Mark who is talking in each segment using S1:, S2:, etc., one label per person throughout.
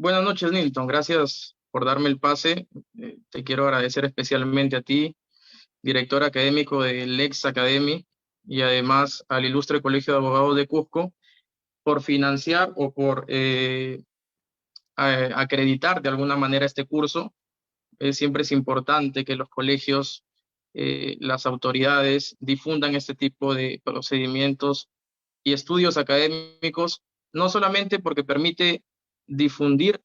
S1: Buenas noches, Nilton. Gracias por darme el pase. Te quiero agradecer especialmente a ti, director académico del Lex Academy, y además al Ilustre Colegio de Abogados de Cusco, por financiar o por acreditar de alguna manera este curso. Siempre es importante que los colegios, las autoridades difundan este tipo de procedimientos y estudios académicos, no solamente porque permite difundir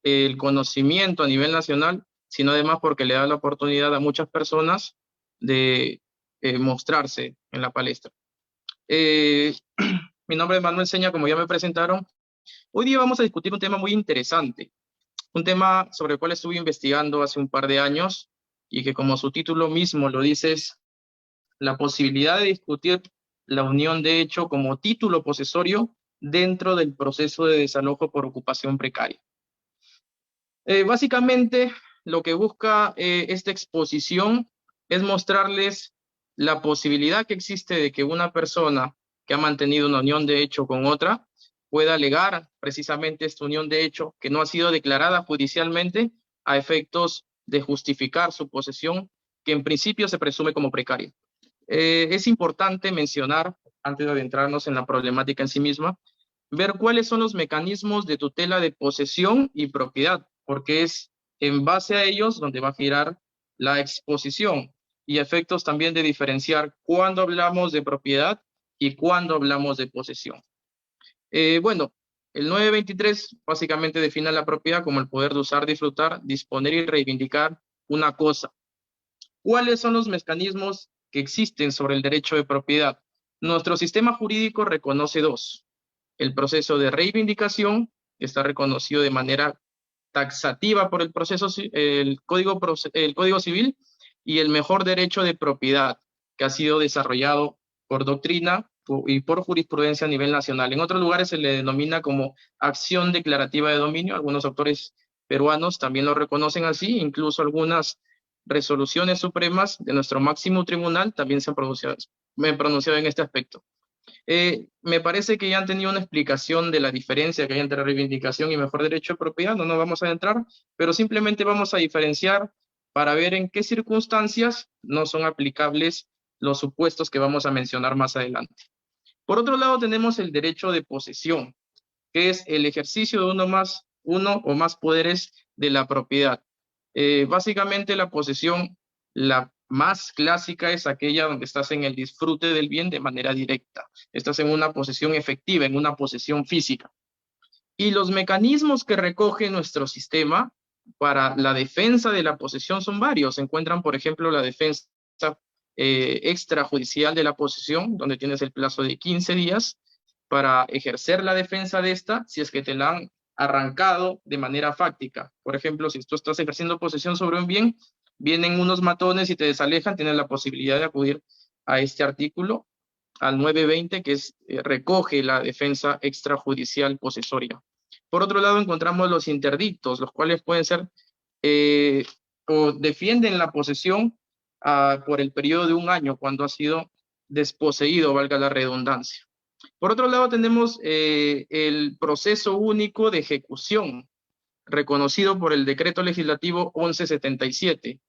S1: el conocimiento a nivel nacional, sino además porque le da la oportunidad a muchas personas de mostrarse en la palestra. Eh, Mi nombre es Manuel Seña, como ya me presentaron. Hoy día vamos a discutir un tema muy interesante, un tema sobre el cual estuve investigando hace un par de años y que, como su título mismo lo dice, es la posibilidad de discutir la unión de hecho como título posesorio dentro del proceso de desalojo por ocupación precaria. Básicamente, lo que busca esta exposición es mostrarles la posibilidad que existe de que una persona que ha mantenido una unión de hecho con otra pueda alegar precisamente esta unión de hecho que no ha sido declarada judicialmente a efectos de justificar su posesión, que en principio se presume como precaria. Es importante mencionar, antes de adentrarnos en la problemática en sí misma, ver cuáles son los mecanismos de tutela de posesión y propiedad, porque es en base a ellos donde va a girar la exposición, y efectos también de diferenciar cuándo hablamos de propiedad y cuándo hablamos de posesión. Bueno, el 923 básicamente define la propiedad como el poder de usar, disfrutar, disponer y reivindicar una cosa. ¿Cuáles son los mecanismos que existen sobre el derecho de propiedad? Nuestro sistema jurídico reconoce dos: el proceso de reivindicación, que está reconocido de manera taxativa por el Código Civil, y el mejor derecho de propiedad, que ha sido desarrollado por doctrina y por jurisprudencia a nivel nacional. En otros lugares se le denomina como acción declarativa de dominio. Algunos autores peruanos también lo reconocen así, incluso algunas resoluciones supremas de nuestro máximo tribunal también se han pronunciado en este aspecto. Me parece que ya han tenido una explicación de la diferencia que hay entre reivindicación y mejor derecho de propiedad. No nos vamos a adentrar, pero simplemente vamos a diferenciar para ver en qué circunstancias no son aplicables los supuestos que vamos a mencionar más adelante. Por otro lado, tenemos el derecho de posesión, que es el ejercicio de uno o más poderes de la propiedad. Básicamente la posesión, la más clásica, es aquella donde estás en el disfrute del bien de manera directa. Estás en una posesión efectiva, en una posesión física. Y los mecanismos que recoge nuestro sistema para la defensa de la posesión son varios. Se encuentran, por ejemplo, la defensa extrajudicial de la posesión, donde tienes el plazo de 15 días para ejercer la defensa de esta, si es que te la han arrancado de manera fáctica. Por ejemplo, si tú estás ejerciendo posesión sobre un bien, vienen unos matones y te desalejan, tienes la posibilidad de acudir a este artículo, al 920, que recoge la defensa extrajudicial posesoria. Por otro lado, encontramos los interdictos, los cuales pueden ser o defienden la posesión por el periodo de un año cuando ha sido desposeído, valga la redundancia. Por otro lado, tenemos el proceso único de ejecución, reconocido por el Decreto Legislativo 1177.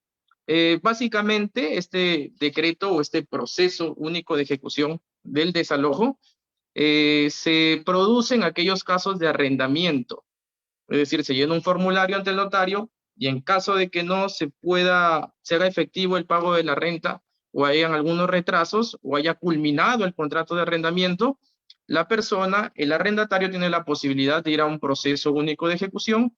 S1: Básicamente, este decreto o este proceso único de ejecución del desalojo se produce en aquellos casos de arrendamiento. Es decir, se llena un formulario ante el notario y en caso de que no se haga efectivo el pago de la renta, o hayan algunos retrasos, o haya culminado el contrato de arrendamiento, la persona, el arrendatario, tiene la posibilidad de ir a un proceso único de ejecución,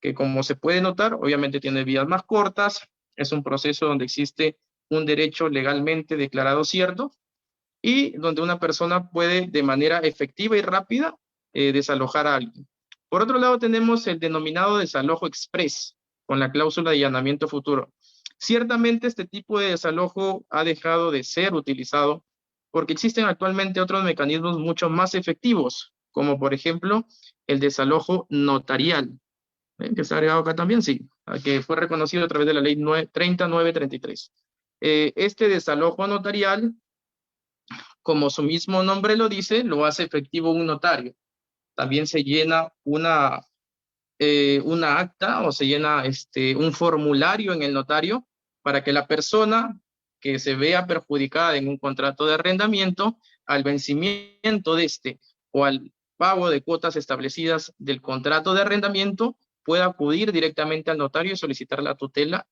S1: que, como se puede notar, obviamente tiene vías más cortas. Es un proceso donde existe un derecho legalmente declarado cierto y donde una persona puede de manera efectiva y rápida desalojar a alguien. Por otro lado, tenemos el denominado desalojo express, con la cláusula de allanamiento futuro. Ciertamente este tipo de desalojo ha dejado de ser utilizado porque existen actualmente otros mecanismos mucho más efectivos, como por ejemplo el desalojo notarial, que está agregado acá también, sí, que fue reconocido a través de la ley 3933. Este desalojo notarial, como su mismo nombre lo dice, lo hace efectivo un notario. También se llena una acta o se llena un formulario en el notario para que la persona que se vea perjudicada en un contrato de arrendamiento, al vencimiento de o al pago de cuotas establecidas del contrato de arrendamiento, pueda acudir directamente al notario y solicitar la tutela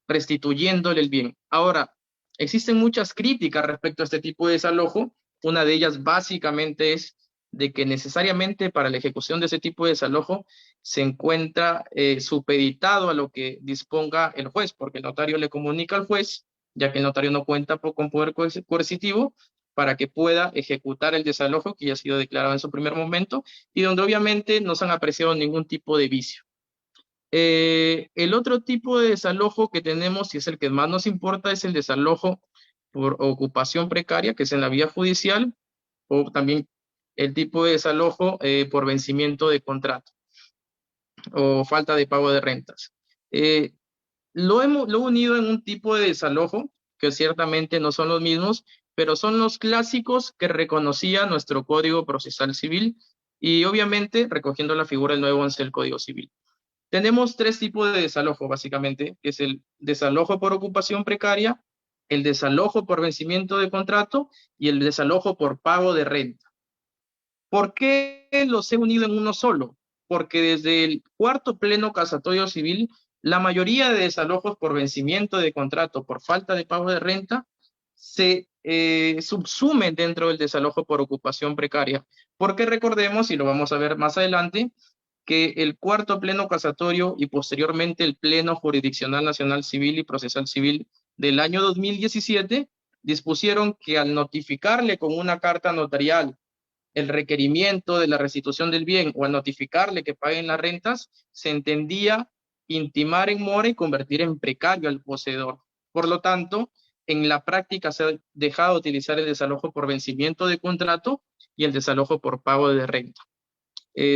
S1: restituyéndole el bien. Ahora, existen muchas críticas respecto a este tipo de desalojo. Una de ellas básicamente es de que necesariamente para la ejecución de ese tipo de desalojo se encuentra supeditado a lo que disponga el juez, porque el notario le comunica al juez, ya que el notario no cuenta con poder coercitivo, para que pueda ejecutar el desalojo que ya ha sido declarado en su primer momento y donde obviamente no se han apreciado ningún tipo de vicio. El otro tipo de desalojo que tenemos, y es el que más nos importa, es el desalojo por ocupación precaria, que es en la vía judicial, o también el tipo de desalojo por vencimiento de contrato o falta de pago de rentas. Lo he unido en un tipo de desalojo, que ciertamente no son los mismos, pero son los clásicos que reconocía nuestro Código Procesal Civil y obviamente recogiendo la figura del 911 del Código Civil. Tenemos tres tipos de desalojo, básicamente, que es el desalojo por ocupación precaria, el desalojo por vencimiento de contrato y el desalojo por pago de renta. ¿Por qué los he unido en uno solo? Porque desde el cuarto pleno casatorio civil, la mayoría de desalojos por vencimiento de contrato por falta de pago de renta se subsumen dentro del desalojo por ocupación precaria. Porque recordemos, y lo vamos a ver más adelante, que el cuarto pleno casatorio y posteriormente el pleno jurisdiccional nacional civil y procesal civil del año 2017 dispusieron que al notificarle con una carta notarial el requerimiento de la restitución del bien o al notificarle que paguen las rentas, se entendía intimar en mora y convertir en precario al poseedor. Por lo tanto, en la práctica se ha dejado de utilizar el desalojo por vencimiento de contrato y el desalojo por pago de renta.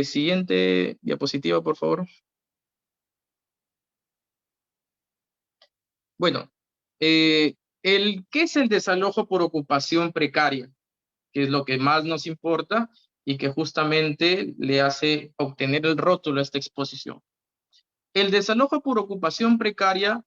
S1: Siguiente diapositiva, por favor. Bueno, ¿qué es el desalojo por ocupación precaria? Que es lo que más nos importa y que justamente le hace obtener el rótulo a esta exposición. El desalojo por ocupación precaria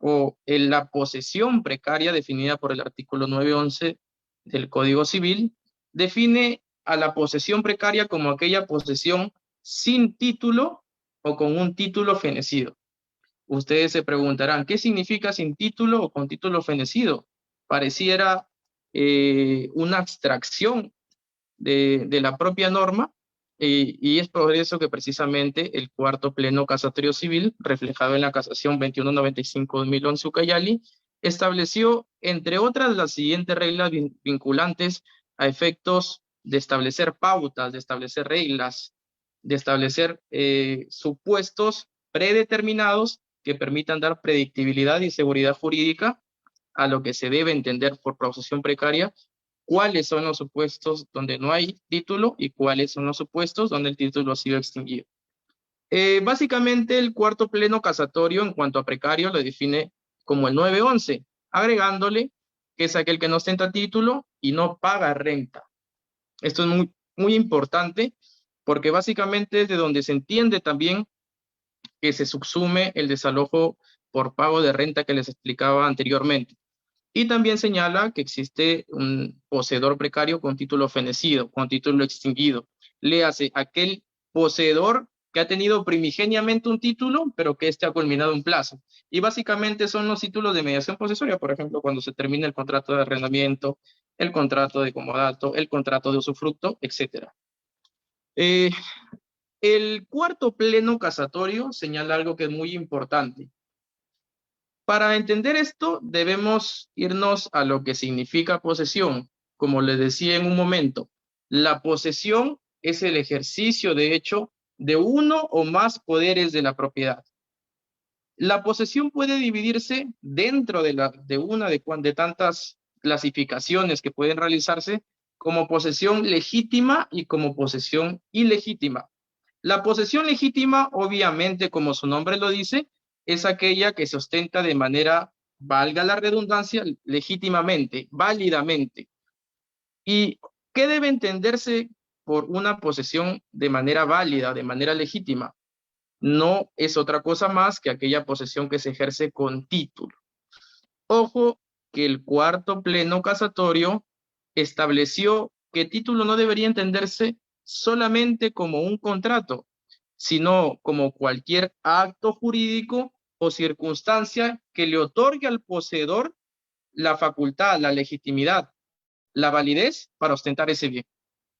S1: o en la posesión precaria definida por el artículo 911 del Código Civil define a la posesión precaria como aquella posesión sin título o con un título fenecido. Ustedes se preguntarán, ¿qué significa sin título o con título fenecido? Pareciera una abstracción de la propia norma, y es por eso que precisamente el cuarto pleno casatorio civil, reflejado en la casación 2195-2011 Ucayali, estableció, entre otras, las siguientes reglas vinculantes a efectos de establecer pautas, de establecer reglas, de establecer supuestos predeterminados que permitan dar predictibilidad y seguridad jurídica a lo que se debe entender por posesión precaria, cuáles son los supuestos donde no hay título y cuáles son los supuestos donde el título ha sido extinguido. Básicamente, el cuarto pleno casatorio en cuanto a precario lo define como el 911, agregándole que es aquel que no ostenta título y no paga renta. Esto es muy, muy importante porque básicamente es de donde se entiende también que se subsume el desalojo por pago de renta que les explicaba anteriormente. Y también señala que existe un poseedor precario con título fenecido, con título extinguido. Léase aquel poseedor que ha tenido primigeniamente un título, pero que éste ha culminado un plazo. Y básicamente son los títulos de mediación posesoria, por ejemplo, cuando se termina el contrato de arrendamiento, el contrato de comodato, el contrato de usufructo, etc. El cuarto pleno casatorio señala algo que es muy importante. Para entender esto, debemos irnos a lo que significa posesión. Como les decía en un momento, la posesión es el ejercicio, de hecho, de uno o más poderes de la propiedad. La posesión puede dividirse dentro de una de tantas clasificaciones que pueden realizarse como posesión legítima y como posesión ilegítima. La posesión legítima, obviamente, como su nombre lo dice, es aquella que se ostenta de manera, valga la redundancia, legítimamente, válidamente. ¿Y qué debe entenderse por una posesión de manera válida, de manera legítima? no es otra cosa más que aquella posesión que se ejerce con título. Ojo que el cuarto pleno casatorio estableció que título no debería entenderse solamente como un contrato, sino como cualquier acto jurídico o circunstancia que le otorgue al poseedor la facultad, la legitimidad, la validez para ostentar ese bien.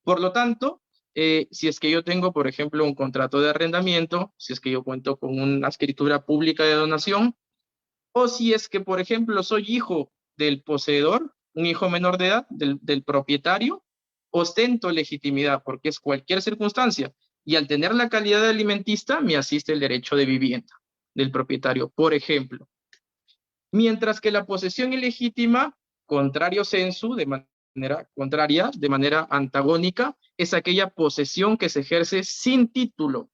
S1: Por lo tanto, si es que yo tengo, por ejemplo, un contrato de arrendamiento, si es que yo cuento con una escritura pública de donación, o si es que, por ejemplo, soy hijo del poseedor, un hijo menor de edad, del propietario, ostento legitimidad porque es cualquier circunstancia. Y al tener la calidad de alimentista, me asiste el derecho de vivienda del propietario, por ejemplo. Mientras que la posesión ilegítima, contrario sensu, de manera contraria, de manera antagónica, es aquella posesión que se ejerce sin título.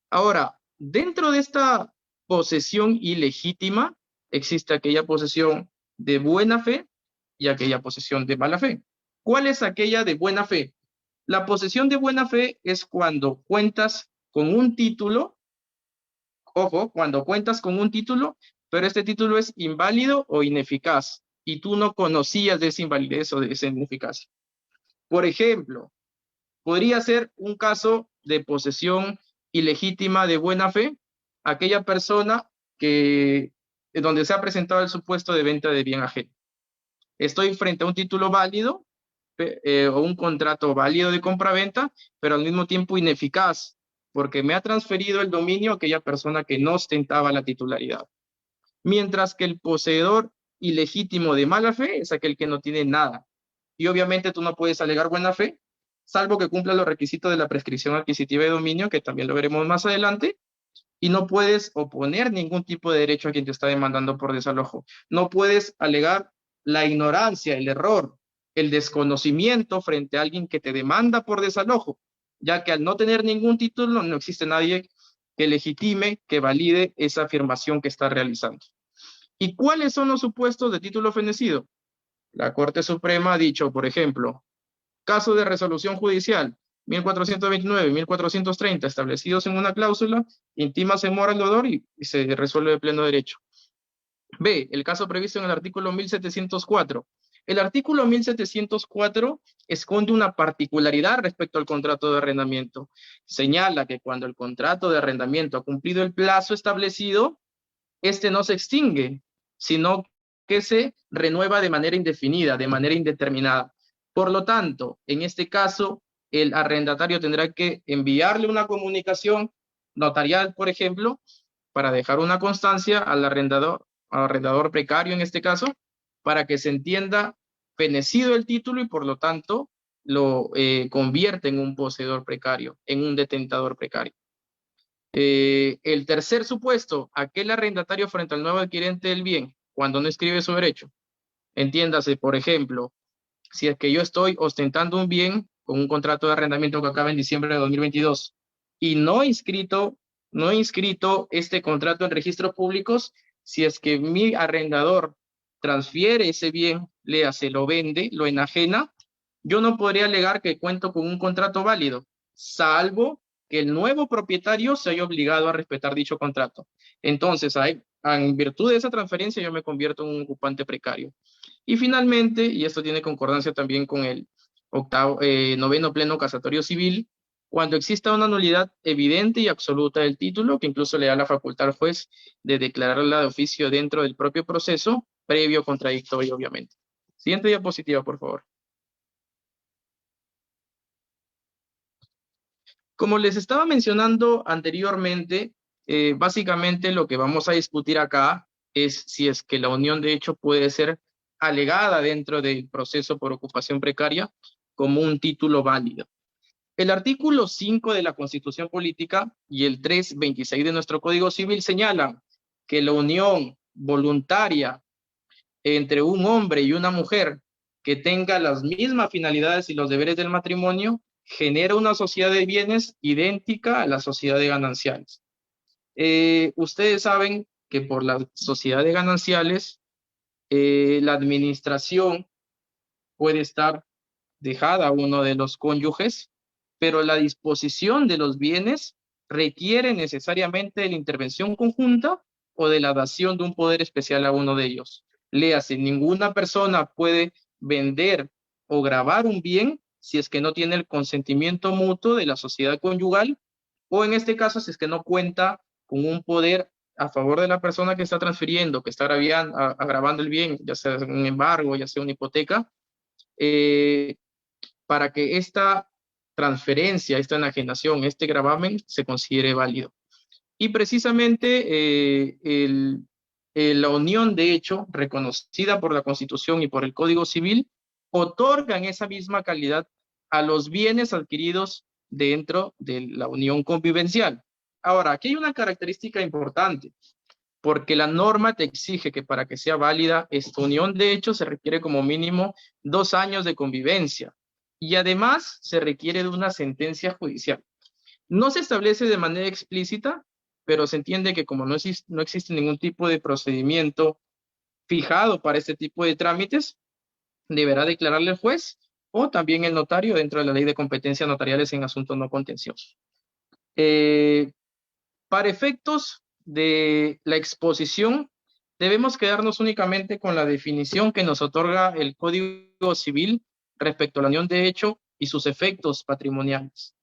S1: Ahora, dentro de esta posesión ilegítima, existe aquella posesión de buena fe y aquella posesión de mala fe. ¿Cuál es aquella de buena fe? La posesión de buena fe es cuando cuentas con un título, ojo, cuando cuentas con un título, pero este título es inválido o ineficaz y tú no conocías de esa invalidez o de esa ineficacia. Por ejemplo, podría ser un caso de posesión ilegítima de buena fe, aquella persona que donde se ha presentado el supuesto de venta de bien ajeno. Estoy frente a un título válido o un contrato válido de compraventa, pero al mismo tiempo ineficaz, porque me ha transferido el dominio a aquella persona que no ostentaba la titularidad. Mientras que el poseedor ilegítimo de mala fe es aquel que no tiene nada. Y obviamente tú no puedes alegar buena fe, salvo que cumpla los requisitos de la prescripción adquisitiva de dominio, que también lo veremos más adelante, y no puedes oponer ningún tipo de derecho a quien te está demandando por desalojo. No puedes alegar la ignorancia, el error, el desconocimiento frente a alguien que te demanda por desalojo, ya que al no tener ningún título no existe nadie que legitime, que valide esa afirmación que está realizando. ¿Y cuáles son los supuestos de título fenecido? La Corte Suprema ha dicho, por ejemplo, caso de resolución judicial 1429 y 1430 establecidos en una cláusula, intima en mora el deudor y se resuelve de pleno derecho. B, el caso previsto en el artículo 1704. El artículo 1704 esconde una particularidad respecto al contrato de arrendamiento. Señala que cuando el contrato de arrendamiento ha cumplido el plazo establecido, este no se extingue, sino que se renueva de manera indefinida, de manera indeterminada. Por lo tanto, en este caso, el arrendatario tendrá que enviarle una comunicación notarial, por ejemplo, para dejar una constancia al arrendador precario en este caso, para que se entienda fenecido el título y por lo tanto lo convierte en un poseedor precario, en un detentador precario. El tercer supuesto, aquel arrendatario frente al nuevo adquirente del bien, cuando no escribe su derecho. Entiéndase, por ejemplo, si es que yo estoy ostentando un bien con un contrato de arrendamiento que acaba en diciembre de 2022 y no he inscrito este contrato en registros públicos, si es que mi arrendador transfiere ese bien, se lo vende, lo enajena, yo no podría alegar que cuento con un contrato válido, salvo que el nuevo propietario se haya obligado a respetar dicho contrato. Entonces, en virtud de esa transferencia, yo me convierto en un ocupante precario. Y finalmente, y esto tiene concordancia también con el noveno pleno casatorio civil, cuando exista una nulidad evidente y absoluta del título, que incluso le da la facultad al juez de declararla de oficio dentro del propio proceso, previo contradictorio, obviamente. Siguiente diapositiva, por favor. Como les estaba mencionando anteriormente, básicamente lo que vamos a discutir acá es si es que la unión de hecho puede ser alegada dentro del proceso por ocupación precaria como un título válido. El artículo 5 de la Constitución Política y el 326 de nuestro Código Civil señalan que la unión voluntaria entre un hombre y una mujer que tenga las mismas finalidades y los deberes del matrimonio genera una sociedad de bienes idéntica a la sociedad de gananciales. Ustedes saben que por la sociedad de gananciales, la administración puede estar dejada a uno de los cónyuges, pero la disposición de los bienes requiere necesariamente de la intervención conjunta o de la dación de un poder especial a uno de ellos. Léase, ninguna persona puede vender o gravar un bien si es que no tiene el consentimiento mutuo de la sociedad conyugal, o en este caso si es que no cuenta con un poder a favor de la persona que está transfiriendo, que está agravando el bien, ya sea un embargo, ya sea una hipoteca, para que esta transferencia, esta enajenación, este gravamen se considere válido. Y precisamente la unión de hecho, reconocida por la Constitución y por el Código Civil, otorgan esa misma calidad a los bienes adquiridos dentro de la unión convivencial. Ahora, aquí hay una característica importante, porque la norma te exige que para que sea válida esta unión de hecho se requiere como mínimo 2 años de convivencia y además se requiere de una sentencia judicial. No se establece de manera explícita, pero se entiende que como no existe ningún tipo de procedimiento fijado para este tipo de trámites, deberá declararle el juez o también el notario dentro de la ley de competencias notariales en asuntos no contenciosos. Para efectos de la exposición, debemos quedarnos únicamente con la definición que nos otorga el Código Civil respecto a la unión de hecho y sus efectos patrimoniales.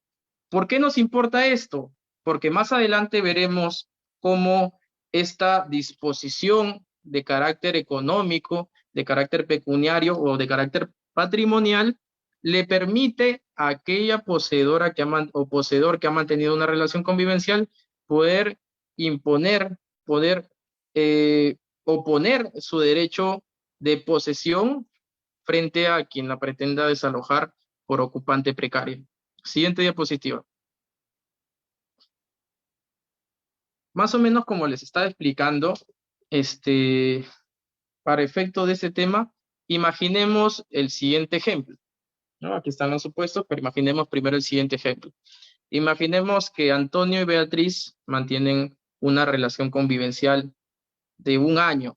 S1: ¿Por qué nos importa esto? Porque más adelante veremos cómo esta disposición de carácter económico, de carácter pecuniario o de carácter patrimonial le permite a aquella poseedora o poseedor que ha mantenido una relación convivencial poder imponer, poder oponer su derecho de posesión frente a quien la pretenda desalojar por ocupante precario. Siguiente diapositiva. Más o menos como les estaba explicando, para efecto de este tema, imaginemos el siguiente ejemplo, ¿no? Aquí están los supuestos, pero imaginemos primero el siguiente ejemplo. Imaginemos que Antonio y Beatriz mantienen una relación convivencial de 1 año,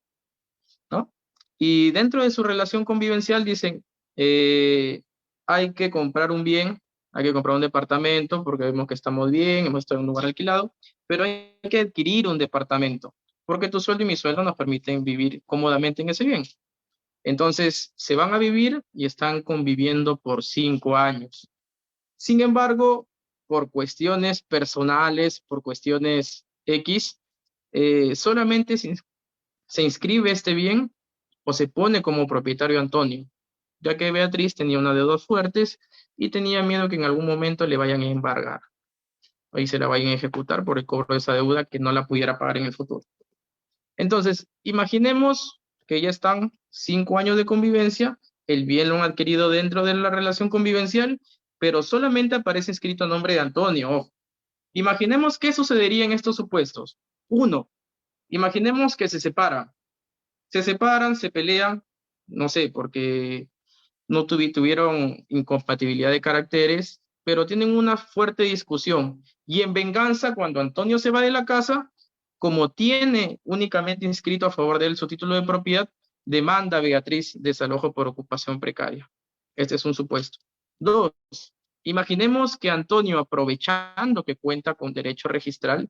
S1: ¿no? Y dentro de su relación convivencial dicen, hay que comprar un bien, hay que comprar un departamento porque vemos que estamos bien, hemos estado en un lugar alquilado, pero hay que adquirir un departamento porque tu sueldo y mi sueldo nos permiten vivir cómodamente en ese bien. Entonces, se van a vivir y están conviviendo por 5 años. Sin embargo, por cuestiones personales, por cuestiones X, solamente se inscribe este bien o se pone como propietario Antonio, ya que Beatriz tenía una deuda fuertes y tenía miedo que en algún momento le vayan a embargar y se la vayan a ejecutar por el cobro de esa deuda que no la pudiera pagar en el futuro. Entonces, imaginemos que ya están 5 años de convivencia, el bien lo han adquirido dentro de la relación convivencial, pero solamente aparece escrito a nombre de Antonio. Ojo. Imaginemos qué sucedería en estos supuestos. 1. Imaginemos que se separan, se pelean, no sé, porque no tuvieron incompatibilidad de caracteres, pero tienen una fuerte discusión. Y en venganza, cuando Antonio se va de la casa, como tiene únicamente inscrito a favor de él su título de propiedad, demanda a Beatriz desalojo por ocupación precaria. Este es un supuesto. 2. Imaginemos que Antonio, aprovechando que cuenta con derecho registral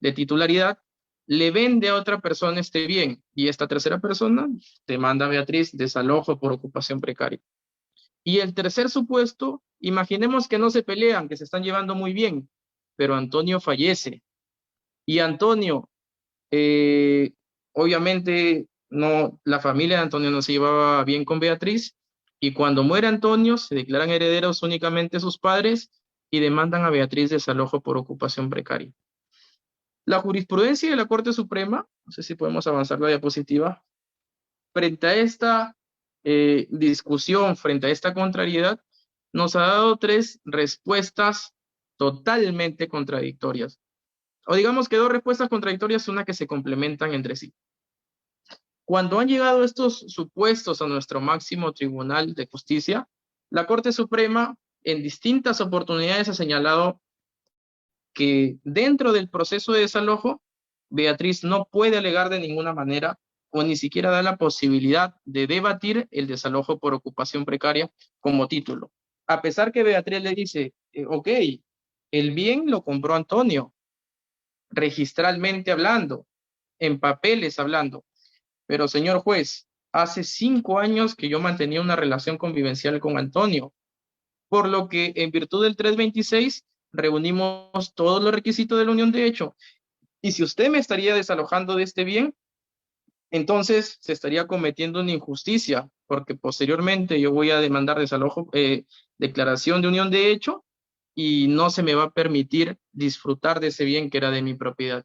S1: de titularidad, le vende a otra persona este bien y esta tercera persona demanda a Beatriz desalojo por ocupación precaria. Y el tercer supuesto, imaginemos que no se pelean, que se están llevando muy bien, pero Antonio fallece. Y Antonio, obviamente, no, la familia de Antonio no se llevaba bien con Beatriz, y cuando muere Antonio, se declaran herederos únicamente sus padres y demandan a Beatriz desalojo por ocupación precaria. La jurisprudencia de la Corte Suprema, no sé si podemos avanzar la diapositiva, frente a esta discusión, frente a esta contrariedad, nos ha dado 3 respuestas totalmente contradictorias. O digamos que 2 respuestas contradictorias, una que se complementan entre sí. Cuando han llegado estos supuestos a nuestro máximo tribunal de justicia, la Corte Suprema en distintas oportunidades ha señalado que dentro del proceso de desalojo, Beatriz no puede alegar de ninguna manera o ni siquiera da la posibilidad de debatir el desalojo por ocupación precaria como título. A pesar que Beatriz le dice, ok, el bien lo compró Antonio, registralmente hablando, en papeles hablando. Pero señor juez, hace 5 años que yo mantenía una relación convivencial con Antonio, por lo que en virtud del 326 reunimos todos los requisitos de la unión de hecho. Y si usted me estaría desalojando de este bien, entonces se estaría cometiendo una injusticia, porque posteriormente yo voy a demandar desalojo, declaración de unión de hecho, y no se me va a permitir disfrutar de ese bien que era de mi propiedad.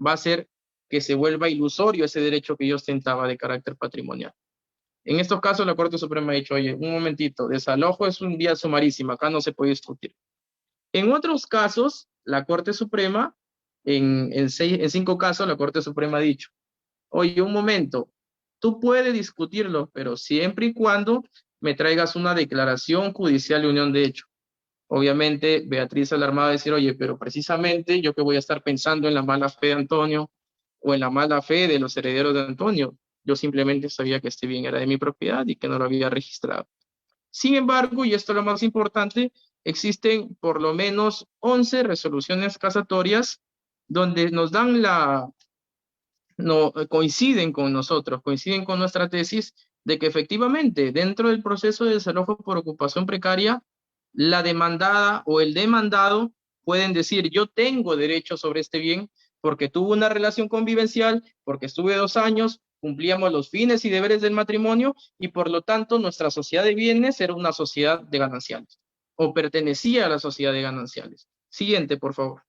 S1: Va a ser que se vuelva ilusorio ese derecho que yo ostentaba de carácter patrimonial. En estos casos, la Corte Suprema ha dicho, oye, un momentito, desalojo es un vía sumarísima, acá no se puede discutir. En otros casos, la Corte Suprema, en 5 casos, la Corte Suprema ha dicho, oye, un momento, tú puedes discutirlo, pero siempre y cuando me traigas una declaración judicial de unión de hecho. Obviamente, Beatriz alarmada va a decir, oye, pero precisamente yo que voy a estar pensando en la mala fe de Antonio o en la mala fe de los herederos de Antonio. Yo simplemente sabía que este bien era de mi propiedad y que no lo había registrado. Sin embargo, y esto es lo más importante, existen por lo menos 11 resoluciones casatorias donde nos dan no coinciden con nosotros, coinciden con nuestra tesis de que efectivamente dentro del proceso de desalojo por ocupación precaria, la demandada o el demandado pueden decir yo tengo derecho sobre este bien porque tuve una relación convivencial, porque estuve 2 años, cumplíamos los fines y deberes del matrimonio y por lo tanto nuestra sociedad de bienes era una sociedad de gananciales o pertenecía a la sociedad de gananciales. Siguiente, por favor.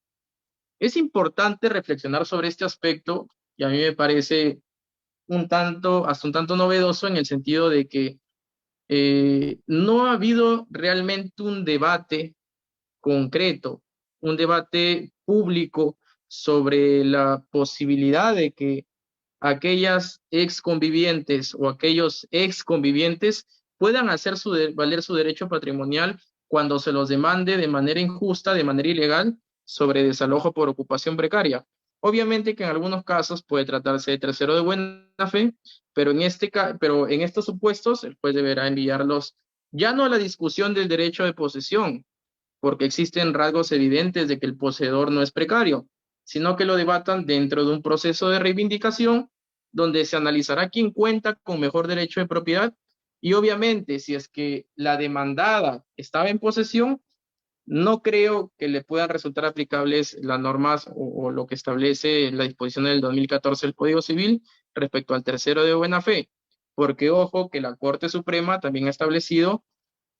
S1: Es importante reflexionar sobre este aspecto y a mí me parece hasta un tanto novedoso en el sentido de que no ha habido realmente un debate concreto, un debate público sobre la posibilidad de que aquellas exconvivientes o aquellos exconvivientes puedan hacer valer su derecho patrimonial cuando se los demande de manera injusta, de manera ilegal, sobre desalojo por ocupación precaria. Obviamente que en algunos casos puede tratarse de tercero de buena fe, pero pero en estos supuestos el juez deberá enviarlos ya no a la discusión del derecho de posesión, porque existen rasgos evidentes de que el poseedor no es precario, sino que lo debatan dentro de un proceso de reivindicación donde se analizará quién cuenta con mejor derecho de propiedad y obviamente si es que la demandada estaba en posesión, no creo que le puedan resultar aplicables las normas o lo que establece la disposición del 2014 del Código Civil respecto al tercero de buena fe, porque ojo que la Corte Suprema también ha establecido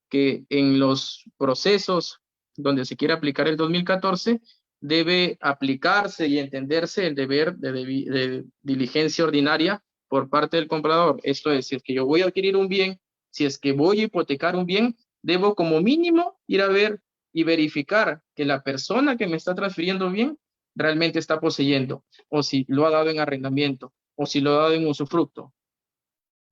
S1: que en los procesos donde se quiere aplicar el 2014 debe aplicarse y entenderse el deber de diligencia ordinaria por parte del comprador. Esto es, si es que yo voy a adquirir un bien, si es que voy a hipotecar un bien, debo como mínimo ir a ver y verificar que la persona que me está transfiriendo bien realmente está poseyendo, o si lo ha dado en arrendamiento, o si lo ha dado en usufructo.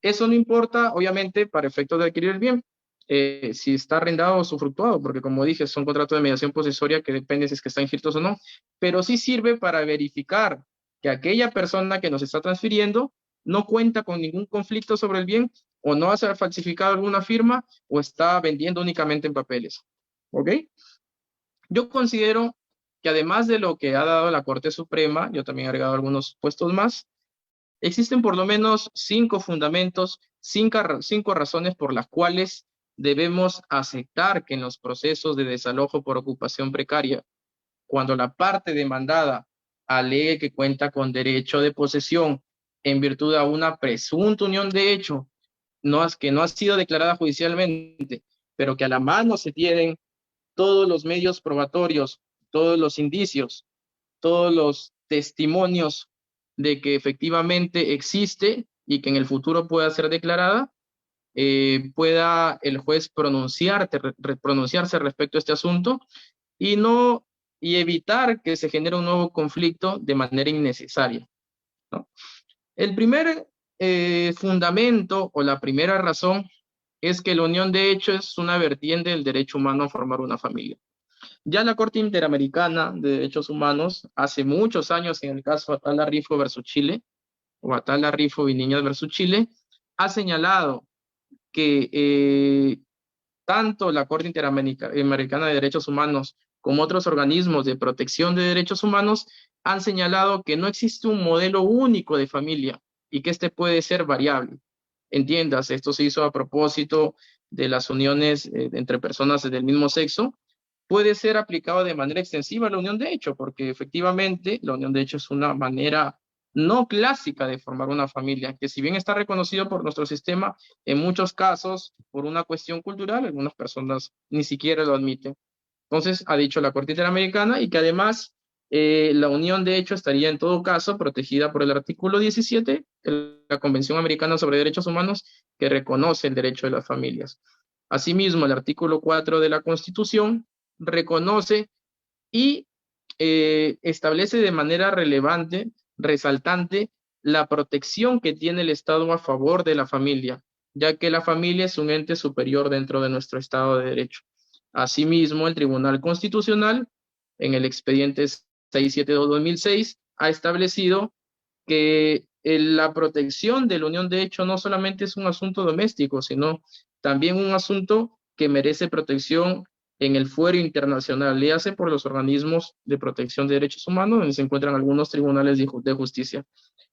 S1: Eso no importa, obviamente, para efectos de adquirir el bien, si está arrendado o usufructuado, porque como dije, son contratos de mediación posesoria que depende si es que están inscritos o no, pero sí sirve para verificar que aquella persona que nos está transfiriendo no cuenta con ningún conflicto sobre el bien o no ha falsificado alguna firma o está vendiendo únicamente en papeles. ¿Ok? Yo considero que además de lo que ha dado la Corte Suprema, yo también he agregado algunos puestos más, existen por lo menos 5 fundamentos, 5 razones por las cuales debemos aceptar que en los procesos de desalojo por ocupación precaria, cuando la parte demandada alegue que cuenta con derecho de posesión en virtud de una presunta unión de hecho, que no ha sido declarada judicialmente, pero que a la mano se tienen todos los medios probatorios, todos los indicios, todos los testimonios de que efectivamente existe y que en el futuro pueda ser declarada, pueda el juez pronunciarse respecto a este asunto y no y evitar que se genere un nuevo conflicto de manera innecesaria, ¿no? El primer fundamento o la primera razón es que la unión de hecho es una vertiente del derecho humano a formar una familia. Ya la Corte Interamericana de Derechos Humanos, hace muchos años, en el caso Atala Rifo versus Chile, o Atala Rifo y Niñas versus Chile, ha señalado que tanto la Corte Interamericana de Derechos Humanos como otros organismos de protección de derechos humanos, han señalado que no existe un modelo único de familia y que este puede ser variable. Entiendas, esto se hizo a propósito de las uniones entre personas del mismo sexo. Puede ser aplicado de manera extensiva a la unión de hecho, porque efectivamente la unión de hecho es una manera no clásica de formar una familia, que si bien está reconocido por nuestro sistema, en muchos casos, por una cuestión cultural, algunas personas ni siquiera lo admiten. Entonces, ha dicho la Corte Interamericana y que además la unión de hecho estaría en todo caso protegida por el artículo 17 de la Convención Americana sobre Derechos Humanos, que reconoce el derecho de las familias. Asimismo, el artículo 4 de la Constitución reconoce y establece de manera relevante, resaltante, la protección que tiene el Estado a favor de la familia, ya que la familia es un ente superior dentro de nuestro Estado de Derecho. Asimismo, el Tribunal Constitucional, en el expediente 672-2006, ha establecido que la protección de la unión de hecho no solamente es un asunto doméstico, sino también un asunto que merece protección en el fuero internacional, le hace por los organismos de protección de derechos humanos, donde se encuentran algunos tribunales de justicia.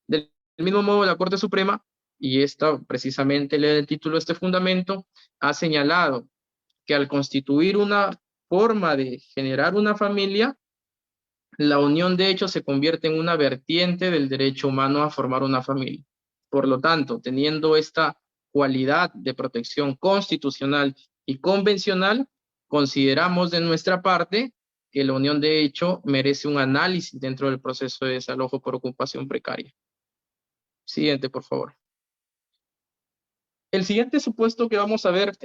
S1: Del mismo modo, la Corte Suprema, y esta precisamente lee el título de este fundamento, ha señalado que al constituir una forma de generar una familia, la unión de hecho se convierte en una vertiente del derecho humano a formar una familia. Por lo tanto, teniendo esta cualidad de protección constitucional y convencional, consideramos de nuestra parte que la unión de hecho merece un análisis dentro del proceso de desalojo por ocupación precaria. Siguiente, por favor. El siguiente supuesto que vamos a ver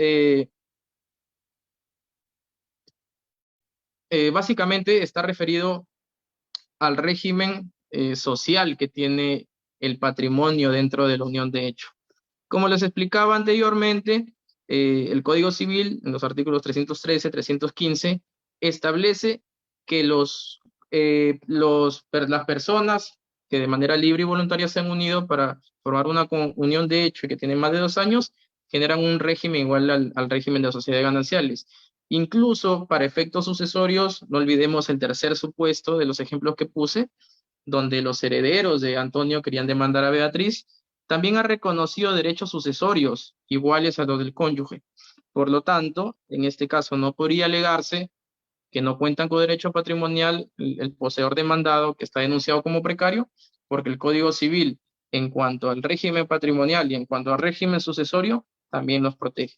S1: básicamente está referido al régimen social que tiene el patrimonio dentro de la unión de hecho. Como les explicaba anteriormente, el Código Civil, en los artículos 313, 315, establece que las personas que de manera libre y voluntaria se han unido para formar una unión de hecho y que tienen más de 2 años, generan un régimen igual al régimen de sociedades gananciales. Incluso para efectos sucesorios, no olvidemos el tercer supuesto de los ejemplos que puse, donde los herederos de Antonio querían demandar a Beatriz, también ha reconocido derechos sucesorios iguales a los del cónyuge. Por lo tanto, en este caso no podría alegarse que no cuentan con derecho patrimonial el poseedor demandado que está denunciado como precario, porque el Código Civil, en cuanto al régimen patrimonial y en cuanto al régimen sucesorio, también los protege.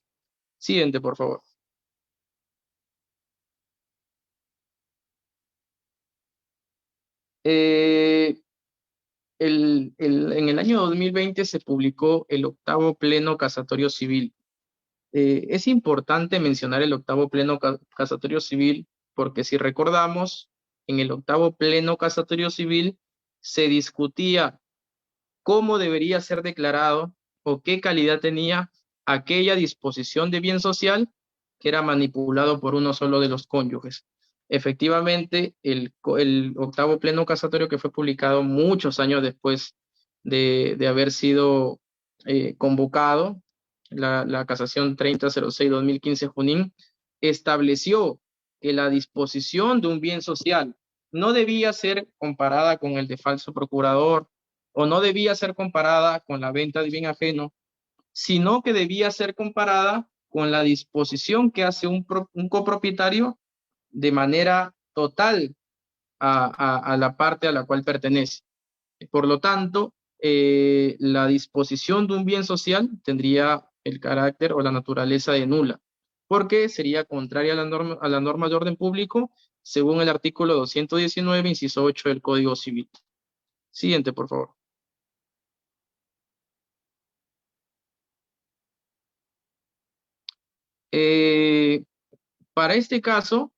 S1: Siguiente, por favor. En el año 2020 se publicó el 8º Pleno Casatorio Civil. Es importante mencionar el 8º Pleno Casatorio Civil porque si recordamos, en el 8º Pleno Casatorio Civil se discutía cómo debería ser declarado o qué calidad tenía aquella disposición de bien social que era manipulado por uno solo de los cónyuges. Efectivamente, el 8º Pleno Casatorio, que fue publicado muchos años después de haber sido convocado, la casación 3006-2015 Junín, estableció que la disposición de un bien social no debía ser comparada con el de falso procurador o no debía ser comparada con la venta de bien ajeno, sino que debía ser comparada con la disposición que hace un copropietario de manera total a la parte a la cual pertenece. Por lo tanto, la disposición de un bien social tendría el carácter o la naturaleza de nula, porque sería contraria a la norma de orden público según el artículo 219, inciso 8 del Código Civil. Siguiente, por favor. Para este caso,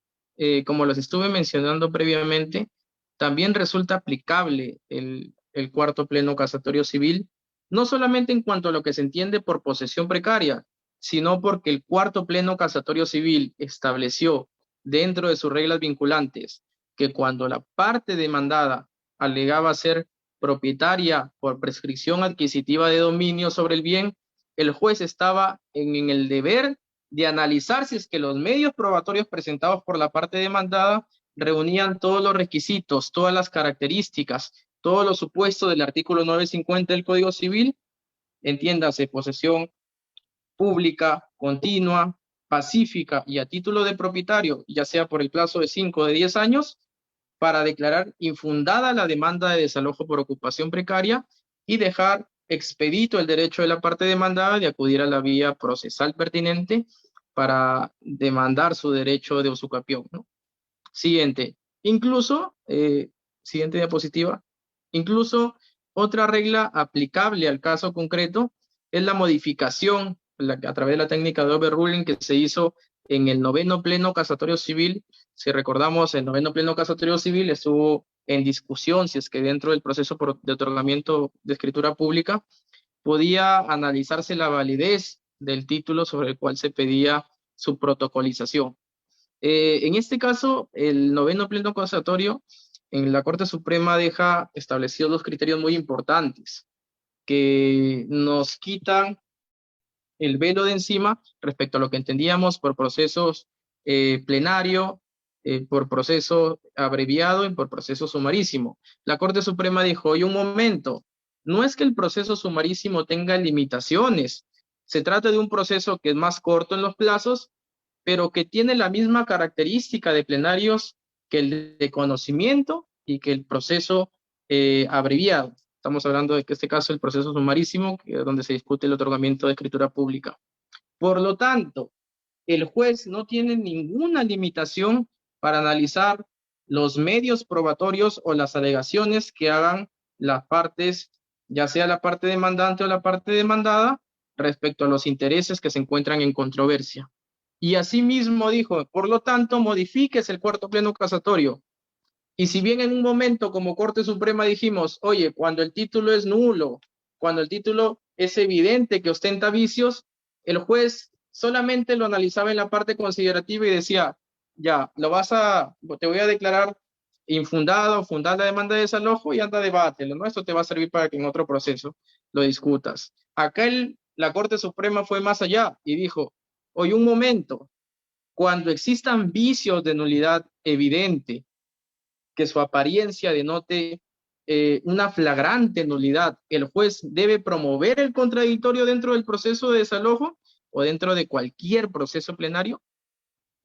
S1: como los estuve mencionando previamente, también resulta aplicable el 4º Pleno Casatorio Civil, no solamente en cuanto a lo que se entiende por posesión precaria, sino porque el 4º Pleno Casatorio Civil estableció dentro de sus reglas vinculantes que cuando la parte demandada alegaba ser propietaria por prescripción adquisitiva de dominio sobre el bien, el juez estaba en el deber de analizar si es que los medios probatorios presentados por la parte demandada reunían todos los requisitos, todas las características, todos los supuestos del artículo 950 del Código Civil, entiéndase, posesión pública, continua, pacífica y a título de propietario, ya sea por el plazo de 5 o de 10 años, para declarar infundada la demanda de desalojo por ocupación precaria y dejar expedito el derecho de la parte demandada de acudir a la vía procesal pertinente para demandar su derecho de usucapión, ¿no? Siguiente. Incluso, siguiente diapositiva, incluso otra regla aplicable al caso concreto es la modificación a través de la técnica de overruling que se hizo en el 9º Pleno Casatorio Civil. Si recordamos, el 9º Pleno Casatorio Civil estuvo en discusión si es que dentro del proceso de otorgamiento de escritura pública podía analizarse la validez del título sobre el cual se pedía su protocolización. En este caso, el 9º Pleno Casatorio en la Corte Suprema deja establecidos dos criterios muy importantes que nos quitan el velo de encima respecto a lo que entendíamos por procesos plenario, por proceso abreviado y por proceso sumarísimo. La Corte Suprema dijo, oye, un momento, no es que el proceso sumarísimo tenga limitaciones, se trata de un proceso que es más corto en los plazos, pero que tiene la misma característica de plenarios que el de conocimiento y que el proceso abreviado. Estamos hablando de que este caso el proceso sumarísimo, que es donde se discute el otorgamiento de escritura pública. Por lo tanto, el juez no tiene ninguna limitación para analizar los medios probatorios o las alegaciones que hagan las partes, ya sea la parte demandante o la parte demandada, respecto a los intereses que se encuentran en controversia. Y asimismo dijo, por lo tanto, modifíquese el 4º Pleno Casatorio. Y si bien en un momento como Corte Suprema dijimos, oye, cuando el título es nulo, cuando el título es evidente que ostenta vicios, el juez solamente lo analizaba en la parte considerativa y decía, ya, te voy a declarar infundado o fundada la demanda de desalojo y anda, debátelo, ¿no? Esto te va a servir para que en otro proceso lo discutas. Acá la Corte Suprema fue más allá y dijo, oye, un momento, cuando existan vicios de nulidad evidente, que su apariencia denote una flagrante nulidad, el juez debe promover el contradictorio dentro del proceso de desalojo o dentro de cualquier proceso plenario,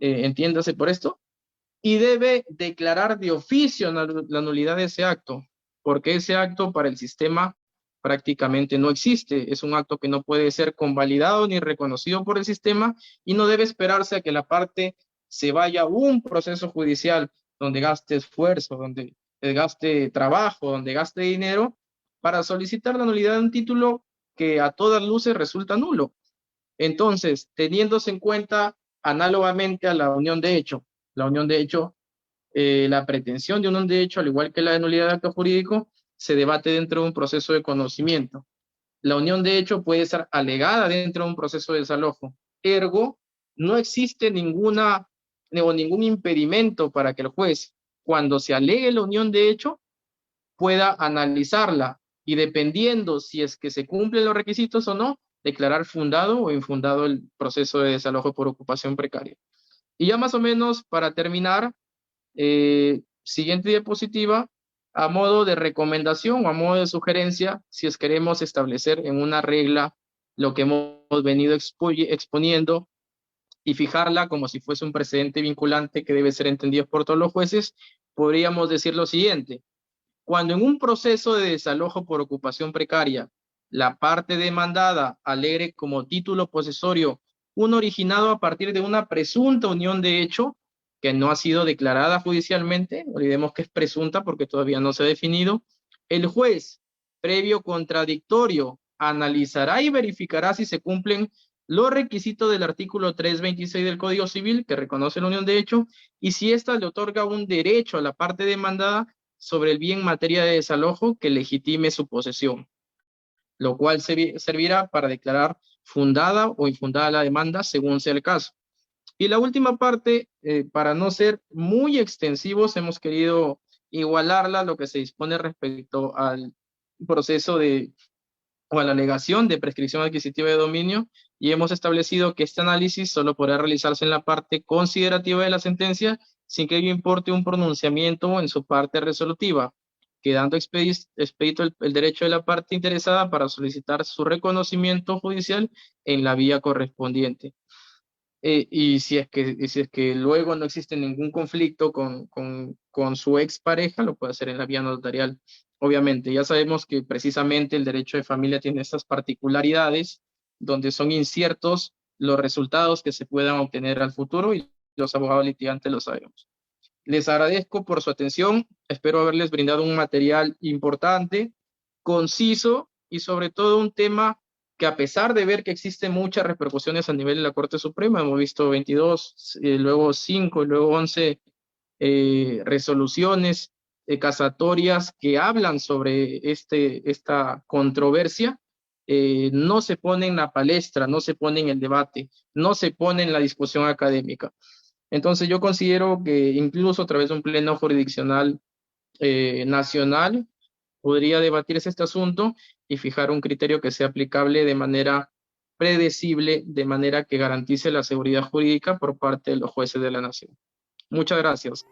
S1: entiéndase por esto, y debe declarar de oficio la nulidad de ese acto, porque ese acto para el sistema prácticamente no existe, es un acto que no puede ser convalidado ni reconocido por el sistema y no debe esperarse a que la parte se vaya a un proceso judicial donde gaste esfuerzo, donde gaste trabajo, donde gaste dinero para solicitar la nulidad de un título que a todas luces resulta nulo. Entonces, teniéndose en cuenta análogamente a la unión de hecho, la pretensión de unión de hecho, al igual que la de nulidad de acto jurídico, se debate dentro de un proceso de conocimiento. La unión de hecho puede ser alegada dentro de un proceso de desalojo. Ergo, no existe ningún impedimento para que el juez, cuando se alegue la unión de hecho, pueda analizarla y dependiendo si es que se cumplen los requisitos o no, declarar fundado o infundado el proceso de desalojo por ocupación precaria. Y ya más o menos para terminar, siguiente diapositiva, a modo de recomendación o a modo de sugerencia, si es queremos establecer en una regla lo que hemos venido exponiendo y fijarla como si fuese un precedente vinculante que debe ser entendido por todos los jueces, podríamos decir lo siguiente. Cuando en un proceso de desalojo por ocupación precaria, la parte demandada alegre como título posesorio un originado a partir de una presunta unión de hecho que no ha sido declarada judicialmente, olvidemos que es presunta porque todavía no se ha definido, el juez, previo contradictorio, analizará y verificará si se cumplen los requisitos del artículo 326 del Código Civil, que reconoce la unión de hecho, y si ésta le otorga un derecho a la parte demandada sobre el bien en materia de desalojo que legitime su posesión, lo cual servirá para declarar fundada o infundada la demanda según sea el caso. Y la última parte, para no ser muy extensivos, hemos querido igualarla a lo que se dispone respecto al proceso o a la alegación de prescripción adquisitiva de dominio, y hemos establecido que este análisis solo podrá realizarse en la parte considerativa de la sentencia sin que ello importe un pronunciamiento en su parte resolutiva, quedando expedito el derecho de la parte interesada para solicitar su reconocimiento judicial en la vía correspondiente. Y si es que luego no existe ningún conflicto con su expareja, lo puede hacer en la vía notarial. Obviamente, ya sabemos que precisamente el derecho de familia tiene estas particularidades donde son inciertos los resultados que se puedan obtener al futuro y los abogados litigantes lo sabemos. Les agradezco por su atención. Espero haberles brindado un material importante, conciso y sobre todo un tema que, a pesar de ver que existen muchas repercusiones a nivel de la Corte Suprema, hemos visto 22, luego 5 y luego 11 resoluciones casatorias que hablan sobre esta controversia, no se pone en la palestra, no se pone en el debate, no se pone en la discusión académica. Entonces yo considero que incluso a través de un pleno jurisdiccional nacional podría debatirse este asunto y fijar un criterio que sea aplicable de manera predecible, de manera que garantice la seguridad jurídica por parte de los jueces de la nación. Muchas gracias.